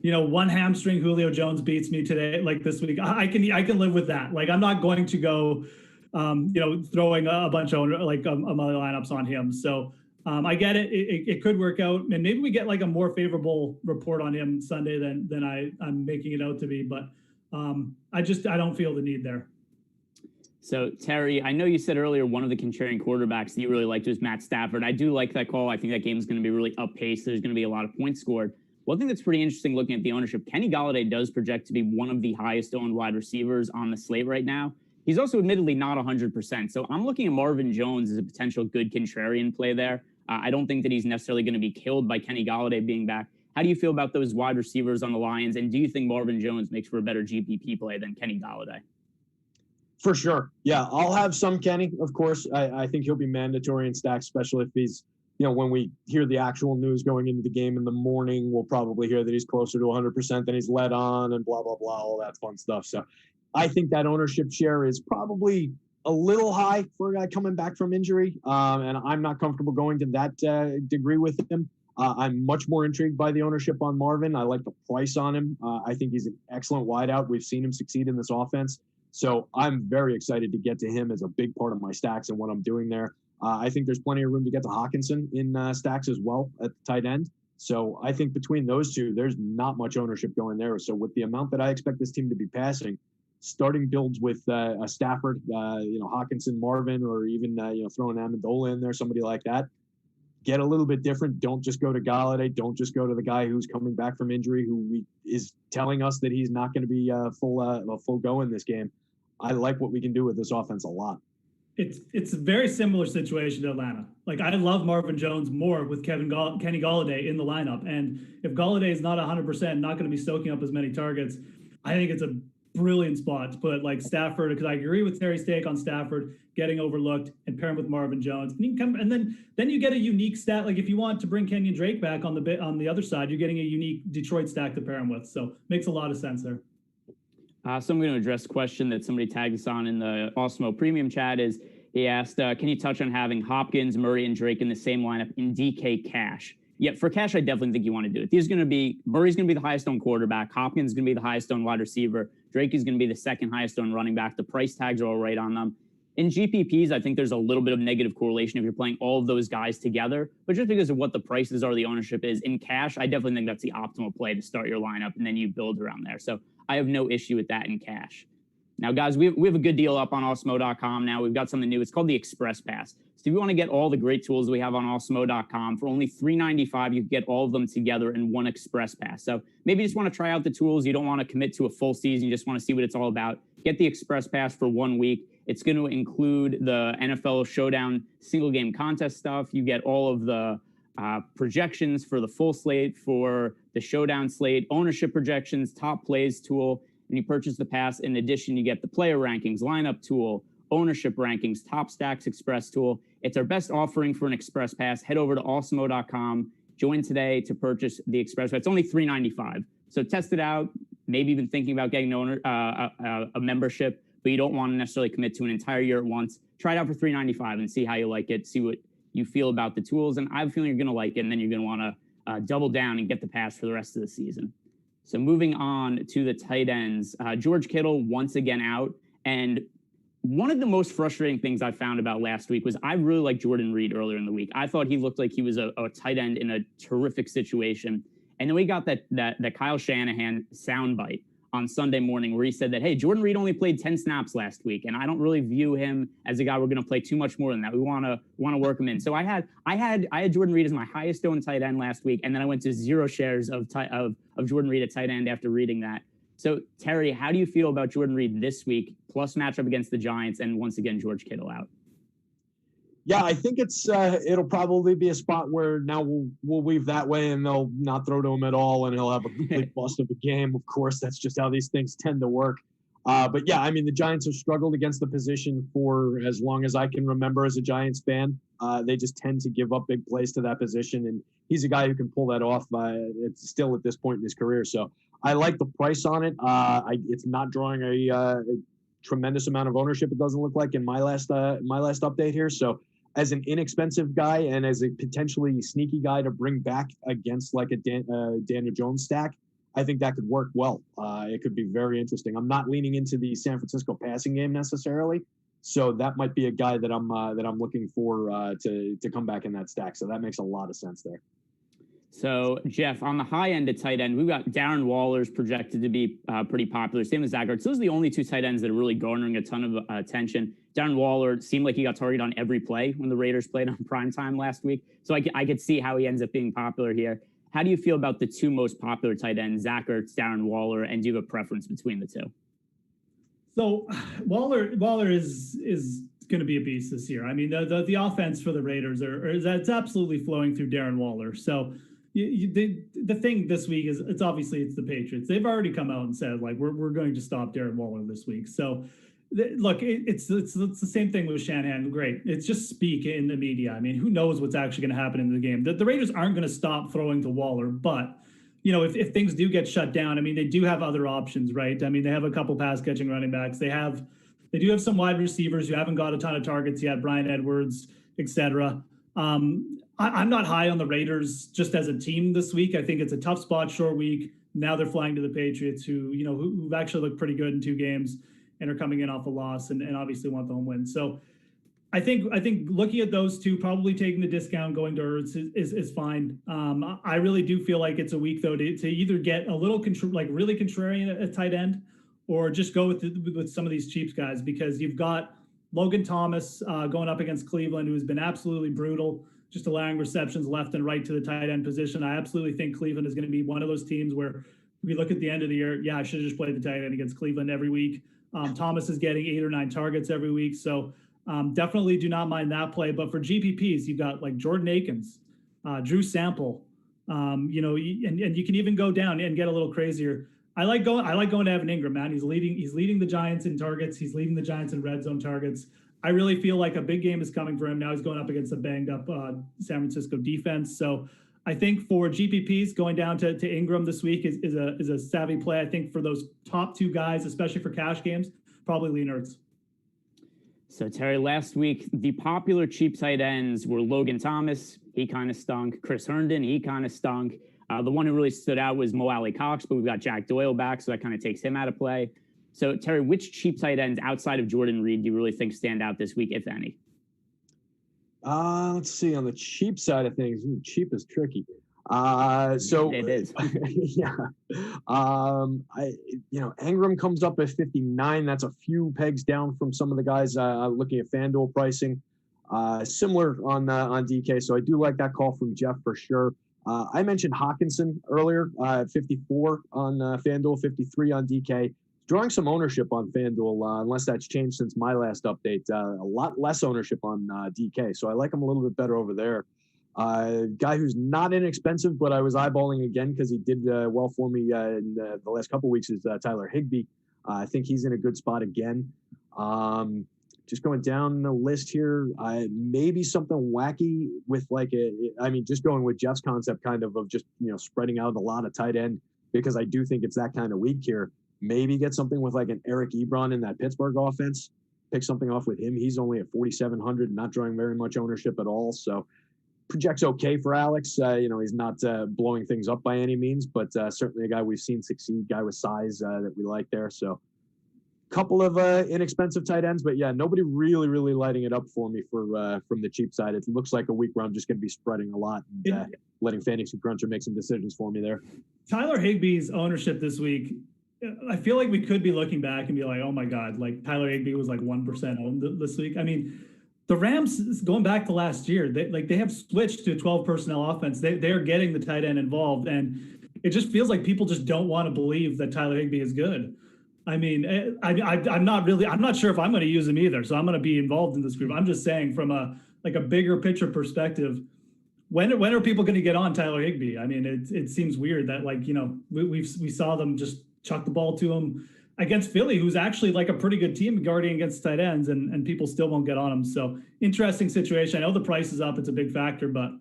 one hamstring Julio Jones beats me today, like this week, I can live with that. Like, I'm not going to go, throwing a bunch of like other lineups on him. So I get it. It could work out, and maybe we get like a more favorable report on him Sunday than I'm making it out to be. But I don't feel the need there. So, Terry, I know you said earlier one of the contrarian quarterbacks that you really liked was Matt Stafford. I do like that call. I think that game is going to be really up-paced. There's going to be a lot of points scored. One thing that's pretty interesting looking at the ownership, Kenny Golladay does project to be one of the highest owned wide receivers on the slate right now. He's also admittedly not 100%. So I'm looking at Marvin Jones as a potential good contrarian play there. I don't think that he's necessarily going to be killed by Kenny Golladay being back. How do you feel about those wide receivers on the Lions? And do you think Marvin Jones makes for a better GPP play than Kenny Golladay? For sure. Yeah, I'll have some Kenny, of course. I think he'll be mandatory in stacks, especially if he's, when we hear the actual news going into the game in the morning, we'll probably hear that he's closer to 100% than he's led on and blah, blah, blah, all that fun stuff. So I think that ownership share is probably a little high for a guy coming back from injury. And I'm not comfortable going to that degree with him. I'm much more intrigued by the ownership on Marvin. I like the price on him. I think he's an excellent wideout. We've seen him succeed in this offense. So I'm very excited to get to him as a big part of my stacks and what I'm doing there. I think there's plenty of room to get to Hawkinson in stacks as well at the tight end. So I think between those two, there's not much ownership going there. So with the amount that I expect this team to be passing, starting builds with a Stafford, Hawkinson, Marvin, or even throwing Amendola in there, somebody like that, get a little bit different. Don't just go to Golladay. Don't just go to the guy who's coming back from injury, is telling us that he's not going to be full go in this game. I like what we can do with this offense a lot. It's a very similar situation to Atlanta. Like, I love Marvin Jones more with Kenny Golladay in the lineup. And if Golladay is not 100%, not going to be soaking up as many targets, I think it's a brilliant spot to put like Stafford, because I agree with Terry's take on Stafford getting overlooked, and pair him with Marvin Jones. And you can come, and then you get a unique stat. Like, if you want to bring Kenyan Drake back on the other side, you're getting a unique Detroit stack to pair him with. So makes a lot of sense there. So I'm going to address a question that somebody tagged us on in the Awesemo premium chat. He asked, can you touch on having Hopkins, Murray, and Drake in the same lineup in DK cash? Yeah, for cash, I definitely think you want to do it. Murray's going to be the highest owned quarterback. Hopkins is going to be the highest owned wide receiver. Drake is going to be the second highest owned running back. The price tags are all right on them. In GPPs, I think there's a little bit of negative correlation if you're playing all of those guys together, but just because of what the prices are, the ownership is. In cash, I definitely think that's the optimal play to start your lineup, and then you build around there. So I have no issue with that in cash. Now, guys, we have a good deal up on Awesemo.com now. We've got something new. It's called the Express Pass. So if you want to get all the great tools we have on Awesemo.com, for only $3.95, you can get all of them together in one Express Pass. So maybe you just want to try out the tools. You don't want to commit to a full season. You just want to see what it's all about. Get the Express Pass for 1 week. It's going to include the NFL Showdown single game contest stuff. You get all of the projections for the full slate, for the Showdown slate, ownership projections, top plays tool. And you purchase the pass. In addition, you get the player rankings, lineup tool, ownership rankings, top stacks express tool. It's our best offering for an Express Pass. Head over to Awesemo.com. Join today to purchase the Express Pass. It's only $3.95. So test it out. Maybe even thinking about getting a membership, but you don't want to necessarily commit to an entire year at once. Try it out for $3.95 and see how you like it. See what you feel about the tools. And I have a feeling you're going to like it, and then you're going to want to double down and get the pass for the rest of the season. So moving on to the tight ends, George Kittle once again out. And one of the most frustrating things I found about last week was I really liked Jordan Reed earlier in the week. I thought he looked like he was a tight end in a terrific situation. And then we got that Kyle Shanahan soundbite on Sunday morning where he said that, hey, Jordan Reed only played 10 snaps last week, and I don't really view him as a guy we're going to play too much more than that. We want to work him in. So I had Jordan Reed as my highest owned tight end last week, and then I went to 0 shares of Jordan Reed at tight end after reading that. So Terry, how do you feel about Jordan Reed this week, plus matchup against the Giants, and once again George Kittle out? Yeah, I think it'll probably be a spot where now we'll weave that way, and they'll not throw to him at all, and he'll have a complete bust of a game. Of course, that's just how these things tend to work. But yeah, I mean, the Giants have struggled against the position for as long as I can remember as a Giants fan. They just tend to give up big plays to that position, and he's a guy who can pull that off. It's still at this point in his career, so I like the price on it. It's not drawing a tremendous amount of ownership. It doesn't look like in my last update here, so. As an inexpensive guy and as a potentially sneaky guy to bring back against like a Daniel Jones stack, I think that could work well. It could be very interesting. I'm not leaning into the San Francisco passing game necessarily, so that might be a guy that I'm looking for to come back in that stack. So that makes a lot of sense there. So, Geoff, on the high end of tight end, we've got Darren Waller's projected to be pretty popular. Same as Zach Ertz. Those are the only two tight ends that are really garnering a ton of attention. Darren Waller seemed like he got targeted on every play when the Raiders played on primetime last week. So I could see how he ends up being popular here. How do you feel about the two most popular tight ends, Zach Ertz, Darren Waller, and do you have a preference between the two? So Waller is going to be a beast this year. I mean, the offense for the Raiders it's absolutely flowing through Darren Waller. So the thing this week is it's the Patriots. They've already come out and said like we're going to stop Darren Waller this week. So look, it's the same thing with Shanahan. Great, it's just speak in the media. I mean, who knows what's actually going to happen in the game? The Raiders aren't going to stop throwing to Waller, but you know if things do get shut down, I mean they do have other options, right? I mean they have a couple pass catching running backs. They do have some wide receivers who haven't got a ton of targets yet, Bryan Edwards, etc. I'm not high on the Raiders just as a team this week. I think it's a tough spot, short week. Now they're flying to the Patriots, who've actually looked pretty good in 2 games and are coming in off a loss and obviously want the home win. So I think looking at those two, probably taking the discount going to Ertz is fine. I really do feel like it's a week though to either get a little really contrarian at tight end, or just go with some of these cheap guys, because you've got Logan Thomas going up against Cleveland, who's been absolutely brutal. just allowing receptions left and right to the tight end position. I absolutely think Cleveland is going to be one of those teams where we look at the end of the year. Yeah, I should have just played the tight end against Cleveland every week. Thomas is getting 8 or 9 targets every week. So definitely do not mind that play. But for GPPs, you've got like Jordan Akins, Drew Sample, and you can even go down and get a little crazier. I like going to Evan Ingram, man. He's leading the Giants in targets. He's leading the Giants in red zone targets. I really feel like a big game is coming for him. Now he's going up against a banged up San Francisco defense. So I think for GPPs, going down to Ingram this week is a savvy play. I think for those top 2 guys, especially for cash games, probably lean Ertz. So Terry, last week, the popular cheap tight ends were Logan Thomas. He kind of stunk. Chris Herndon, he kind of stunk. The one who really stood out was Mo Alley Cox, but we've got Jack Doyle back, so that kind of takes him out of play. So, Terry, which cheap tight ends outside of Jordan Reed do you really think stand out this week, if any? Let's see. On the cheap side of things, cheap is tricky. So it is. Yeah. Ingram comes up at 59. That's a few pegs down from some of the guys looking at FanDuel pricing. Similar on DK. So I do like that call from Jeff for sure. I mentioned Hawkinson earlier, 54 on FanDuel, 53 on DK. Drawing some ownership on FanDuel, unless that's changed since my last update. A lot less ownership on DK, so I like him a little bit better over there. Guy who's not inexpensive, but I was eyeballing again because he did well for me in the last couple weeks is Tyler Higbee. I think he's in a good spot again. Just going down the list here, maybe something wacky with just going with Jeff's concept kind of just, spreading out a lot of tight end, because I do think it's that kind of week here. Maybe get something with like an Eric Ebron in that Pittsburgh offense, pick something off with him. He's only at 4,700, not drawing very much ownership at all. So projects okay for Alex. He's not blowing things up by any means, but certainly a guy we've seen succeed, guy with size that we like there. So couple of inexpensive tight ends, but yeah, nobody really lighting it up for me from the cheap side. It looks like a week where I'm just going to be spreading a lot and letting Fantasy Cruncher make some decisions for me there. Tyler Higbee's ownership this week, I feel like we could be looking back and be like, oh my God, like Tyler Higbee was like 1% owned this week. I mean, the Rams, going back to last year, they have switched to a 12 personnel offense. They're getting the tight end involved, and it just feels like people just don't want to believe that Tyler Higbee is good. I mean, I'm not sure if I'm going to use him either, so I'm going to be involved in this group. I'm just saying from a bigger picture perspective, when are people going to get on Tyler Higbee? I mean, it seems weird that we saw them just chuck the ball to him against Philly, who's actually like a pretty good team guarding against tight ends, and people still won't get on him. So interesting situation. I know the price is up; it's a big factor, but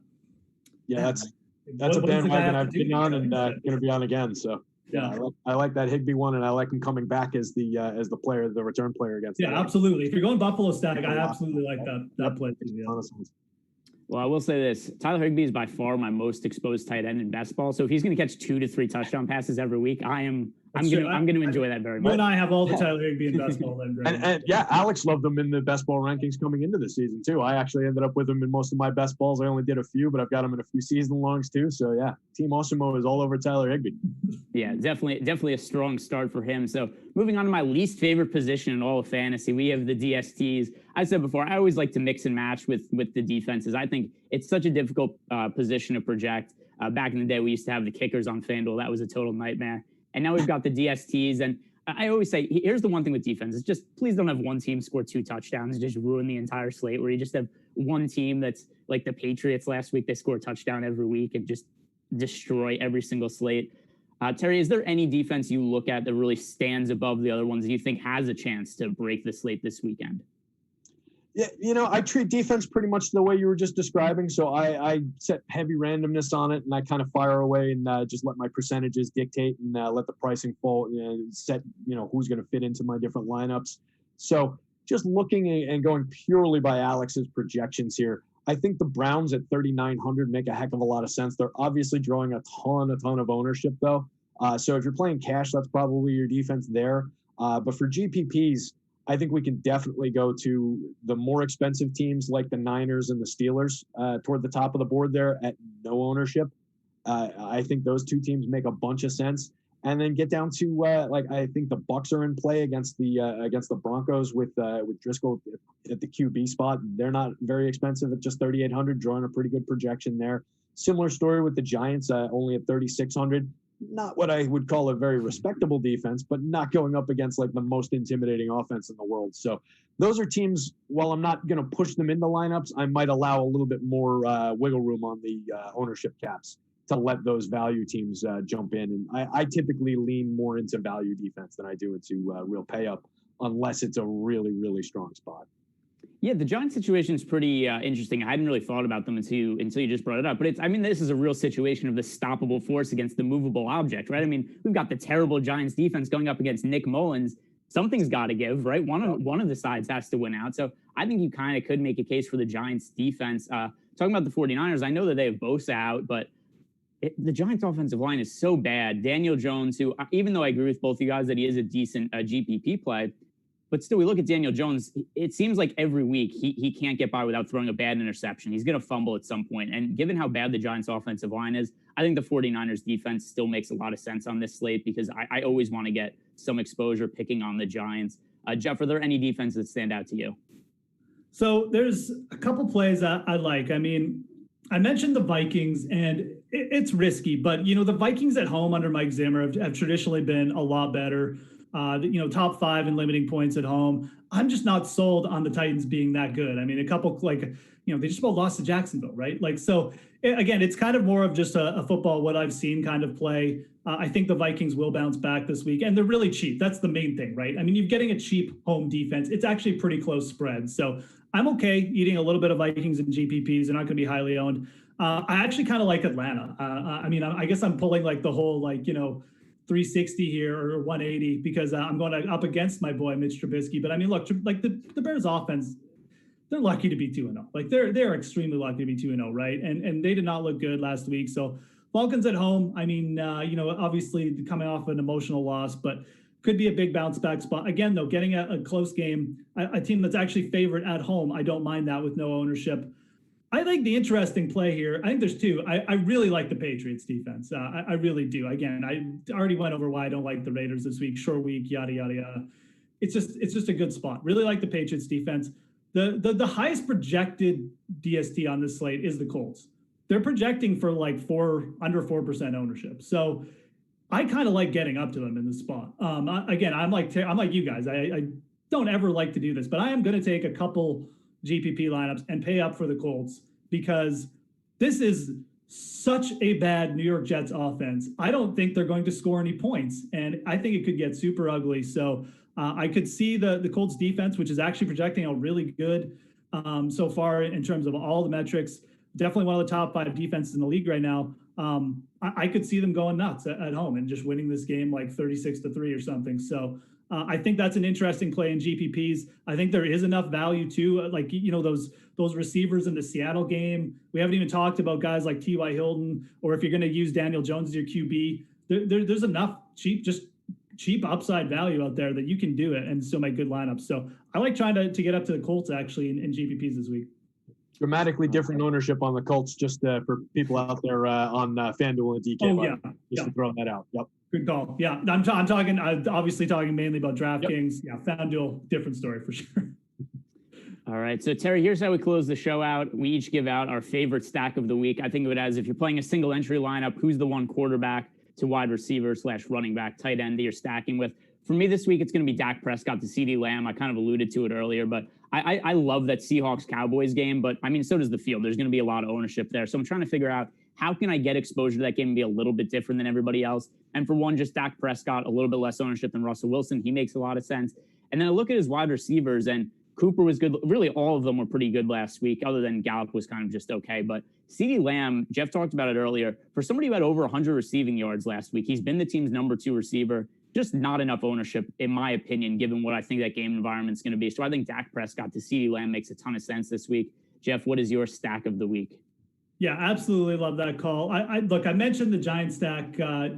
yeah, that's a bandwagon I've been on and going to be on again. So. Yeah, I like that Higbee one, and I like him coming back as the player, the return player against. Yeah, absolutely. If you're going Buffalo stack, I absolutely like that play. Yeah. Well, I will say this: Tyler Higbee is by far my most exposed tight end in best ball. So if he's going to catch 2 to 3 touchdown passes every week, I'm going to enjoy that very much. You and I have all the Tyler Higbee in best ball then. And yeah, Alex loved him in the best ball rankings coming into the season too. I actually ended up with him in most of my best balls. I only did a few, but I've got him in a few season longs too. So yeah, Team Awesemo is all over Tyler Higbee. Yeah, definitely a strong start for him. So moving on to my least favorite position in all of fantasy, we have the DSTs. I said before, I always like to mix and match with the defenses. I think it's such a difficult position to project. Back in the day, we used to have the kickers on FanDuel. That was a total nightmare. And now we've got the DSTs. And I always say, here's the one thing with defense. It's just, please don't have one team score 2 touchdowns and just ruin the entire slate, where you just have one team that's like the Patriots last week. They score a touchdown every week and just destroy every single slate. Terry, is there any defense you look at that really stands above the other ones that you think has a chance to break the slate this weekend? Yeah, I treat defense pretty much the way you were just describing. So I set heavy randomness on it, and I kind of fire away and just let my percentages dictate and let the pricing fall, set, who's going to fit into my different lineups. So just looking and going purely by Alex's projections here, I think the Browns at 3,900 make a heck of a lot of sense. They're obviously drawing a ton of ownership though. So if you're playing cash, that's probably your defense there. But for GPPs, I think we can definitely go to the more expensive teams like the Niners and the Steelers toward the top of the board there at no ownership. I think those two teams make a bunch of sense. And then get down to I think the Bucs are in play against the Broncos with Driscoll at the QB spot. They're not very expensive at just 3,800, drawing a pretty good projection there. Similar story with the Giants, only at 3,600. Not what I would call a very respectable defense, but not going up against like the most intimidating offense in the world. So those are teams, while I'm not going to push them into lineups, I might allow a little bit more wiggle room on the ownership caps to let those value teams jump in. And I typically lean more into value defense than I do into real pay up, unless it's a really, really strong spot. Yeah, the Giants situation is pretty interesting. I hadn't really thought about them until you just brought it up. But this is a real situation of the stoppable force against the movable object, right? I mean, we've got the terrible Giants defense going up against Nick Mullins. Something's got to give, right? One of the sides has to win out. So I think you kind of could make a case for the Giants defense. Talking about the 49ers, I know that they have Bosa out, but the Giants offensive line is so bad. Daniel Jones, who, even though I agree with both you guys that he is a decent GPP play, but still, we look at Daniel Jones. It seems like every week he can't get by without throwing a bad interception. He's going to fumble at some point. And given how bad the Giants offensive line is, I think the 49ers defense still makes a lot of sense on this slate because I always want to get some exposure picking on the Giants. Jeff, are there any defenses that stand out to you? So there's a couple plays I like. I mean, I mentioned the Vikings, and it's risky, but, the Vikings at home under Mike Zimmer have traditionally been a lot better. Top 5 in limiting points at home. I'm just not sold on the Titans being that good. I mean, a couple they just about lost to Jacksonville, right? Again, it's kind of more of just a football, what I've seen kind of play. I think the Vikings will bounce back this week, and they're really cheap. That's the main thing, right? I mean, you're getting a cheap home defense. It's actually pretty close spread. So I'm okay eating a little bit of Vikings and GPPs. They're not going to be highly owned. I actually kind of like Atlanta. I guess I'm pulling the whole 360 here or 180 because I'm going up against my boy Mitch Trubisky. But I mean, look, the Bears offense, they're lucky to be 2-0. They're extremely lucky to be 2-0, right? And they did not look good last week. So Falcons at home, I mean, obviously coming off an emotional loss, but could be a big bounce back spot. Again, though, getting a close game, a team that's actually favored at home, I don't mind that with no ownership. I think the interesting play here, I think there's two. I really like the Patriots defense. I really do. Again, I already went over why I don't like the Raiders this week. Short week, yada, yada, yada. It's just a good spot. Really like the Patriots defense. The highest projected DST on this slate is the Colts. They're projecting for under 4% ownership. So I kind of like getting up to them in this spot. Again, I'm like you guys. I don't ever like to do this, but I am going to take a couple GPP lineups and pay up for the Colts because this is such a bad New York Jets offense. I don't think they're going to score any points, and I think it could get super ugly. So I could see the Colts defense, which is actually projecting out really good so far in terms of all the metrics. Definitely one of the top 5 defenses in the league right now. I could see them going nuts at home and just winning this game 36-3 or something. So I think that's an interesting play in GPPs. I think there is enough value too. Those receivers in the Seattle game. We haven't even talked about guys like T.Y. Hilton, or if you're going to use Daniel Jones as your QB, there's enough cheap upside value out there that you can do it and still make good lineups. So I like trying to get up to the Colts actually in GPPs this week. Dramatically different ownership on the Colts, just for people out there on FanDuel and DK. To throw that out. Yep. Good call. Yeah, I'm talking obviously talking mainly about DraftKings. Yep. Yeah, FanDuel, different story for sure. All right, so Terry, here's how we close the show out. We each give out our favorite stack of the week. I think of it as if you're playing a single entry lineup, who's the one quarterback to wide receiver / running back, tight end that you're stacking with. For me this week, it's going to be Dak Prescott to CeeDee Lamb. I kind of alluded to it earlier, but I love that Seahawks-Cowboys game, but I mean, so does the field. There's going to be a lot of ownership there. So I'm trying to figure out how can I get exposure to that game and be a little bit different than everybody else. And for one, just Dak Prescott, a little bit less ownership than Russell Wilson. He makes a lot of sense. And then I look at his wide receivers, and Cooper was good. Really, all of them were pretty good last week, other than Gallup was kind of just okay. But CeeDee Lamb, Jeff talked about it earlier, for somebody who had over 100 receiving yards last week, he's been the team's number 2 receiver. Just not enough ownership, in my opinion, given what I think that game environment's going to be. So I think Dak Prescott to CeeDee Lamb makes a ton of sense this week. Jeff, what is your stack of the week? Yeah, absolutely love that call. I mentioned the Giant stack. I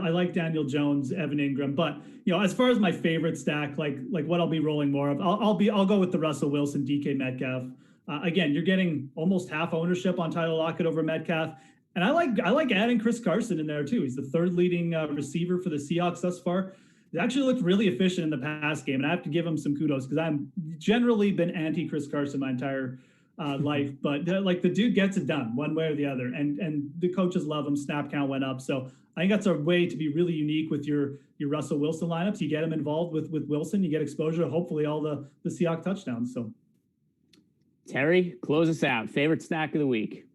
like Daniel Jones, Evan Ingram, but as far as my favorite stack, like what I'll be rolling more of, I'll go with the Russell Wilson, DK Metcalf. Again, you're getting almost half ownership on Tyler Lockett over Metcalf. And I like adding Chris Carson in there too. He's the third leading receiver for the Seahawks thus far. He actually looked really efficient in the pass game, and I have to give him some kudos because I'm generally been anti Chris Carson my entire life, but like the dude gets it done one way or the other, and the coaches love him. Snap count went up, so I think that's a way to be really unique with your Russell Wilson lineups. You get him involved with Wilson, you get exposure to hopefully all the Seahawks touchdowns. So, Terry, close us out. Favorite stack of the week.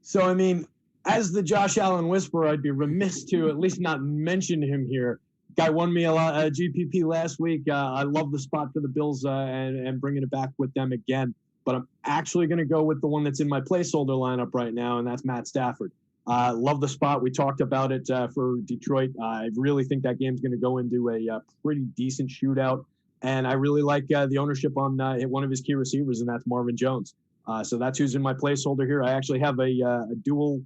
So, I mean, as the Josh Allen whisperer, I'd be remiss to at least not mention him here. Guy won me a lot GPP last week. I love the spot for the Bills and bringing it back with them again. But I'm actually going to go with the one that's in my placeholder lineup right now, and that's Matt Stafford. Love the spot. We talked about it for Detroit. I really think that game's going to go into a pretty decent shootout. And I really like the ownership on one of his key receivers, and that's Marvin Jones. So that's who's in my placeholder here. I actually have a duel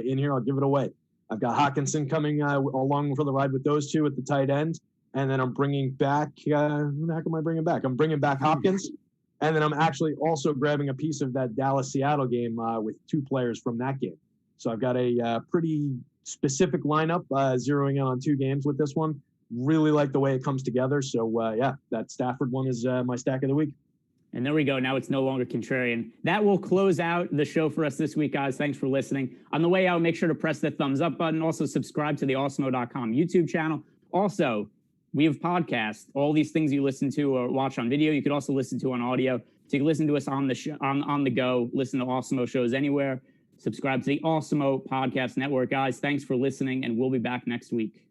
in here. I'll give it away. I've got Hawkinson coming along for the ride with those two at the tight end. And then I'm bringing back, who the heck am I bringing back? I'm bringing back Hopkins. And then I'm actually also grabbing a piece of that Dallas-Seattle game with two players from that game. So I've got a pretty specific lineup, zeroing in on two games with this one. Really like the way it comes together. So, yeah, that Stafford one is my stack of the week. And there we go. Now it's no longer contrarian. That will close out the show for us this week, guys. Thanks for listening. On the way out, make sure to press the thumbs up button. Also, subscribe to the Awesemo.com YouTube channel. Also, we have podcasts. All these things you listen to or watch on video, you could also listen to on audio. So you can listen to us on the on the go. Listen to Awesemo shows anywhere. Subscribe to the Awesemo Podcast Network, guys. Thanks for listening, and we'll be back next week.